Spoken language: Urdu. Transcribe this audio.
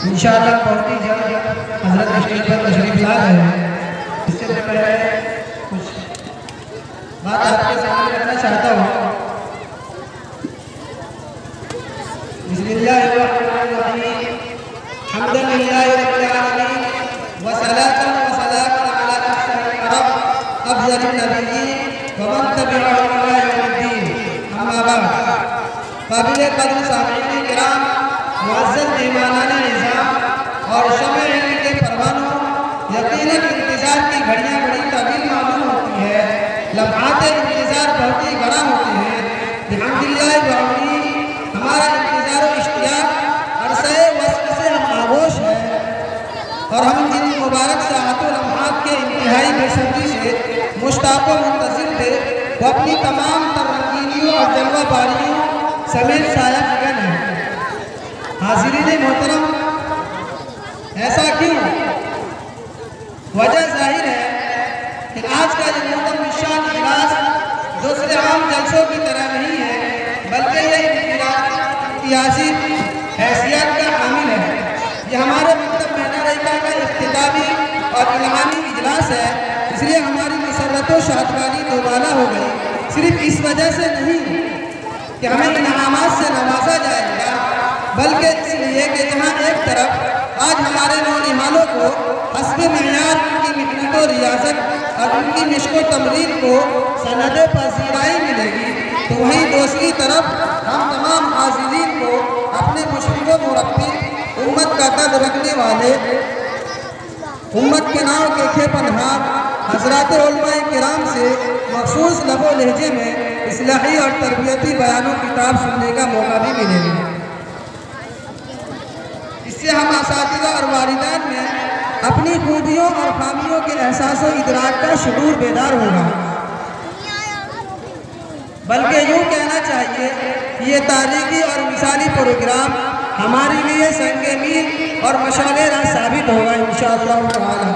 انشاءاللہ بہت ہی جلد حضرت اسٹیج پر تشریف لا رہے ہیں۔ اس سے پہلے کچھ بات آپ کے سامنے رکھنا چاہتا ہوں۔ بسم اللہ الرحمن الرحیم، حمدا للہ رب العالمین وصلاۃ وسلام علی اشرف العرب افضل النبیین ومن تبعهم الی یوم الدین، اما بعد۔ قابل قدر سامعین کرام، معزز مہمانان نظام اور شمع علم کے پروانوں، یقیناً انتظار کی گھڑیاں بڑی طویل معلوم ہوتی ہے، لمحات انتظار بہت ہی بڑا ہوتے ہیں۔ بحمداللہ بعونی ہمارا انتظار و اشتیاق عرصہ وصل سے ہم آغوش ہے، اور ہم جن مبارک ساعت و لمحات کے انتہائی بے صبری سے مشتاق و منتظر تھے، وہ اپنی تمام ترنگینیوں اور جلوہ باریوں سمیت سایہ فکن ہے۔ حاضرین محترم، ایسا کیوں؟ وجہ ظاہر ہے کہ آج کا یہ محترم الشان اجلاس دوسرے عام جلسوں کی طرح نہیں ہے، بلکہ یہ امتیازی حیثیت کا حامل ہے۔ یہ ہمارے مکتب مہنہ ریکا کا اختتامی اور الہامی اجلاس ہے، اس لیے ہماری مسرت و شادمانی دوبالا ہو گئی، صرف اس وجہ سے نہیں کہ ہمیں انعامات سے نوازا جائے گا، بلکہ اس لیے کہ جہاں ایک طرف آج ہمارے نونہالوں کو حسب معیار ان کی محنت و ریاضت اور ان کی مشق و تمرین کو سند پذیرائی ملے گی، تو وہیں دوسری طرف ہم تمام حاضرین کو اپنے مشرف و مربی، امت کا قد رکھنے والے، امت کے نام کے کھیپنہار حضرات علماء کرام سے مخصوص لب و لہجے میں اصلاحی اور تربیتی بیان و کتاب سننے کا موقع بھی ملے گا۔ اس سے ہم اساتذہ اور والدین میں اپنی خوبیوں اور خامیوں کے احساس و ادراک کا شعور بیدار ہوگا، بلکہ یوں کہنا چاہیے کہ یہ تاریخی اور مثالی پروگرام ہمارے لیے سنگ میل اور مشعل راہ ثابت ہوگا انشاءاللہ تعالی۔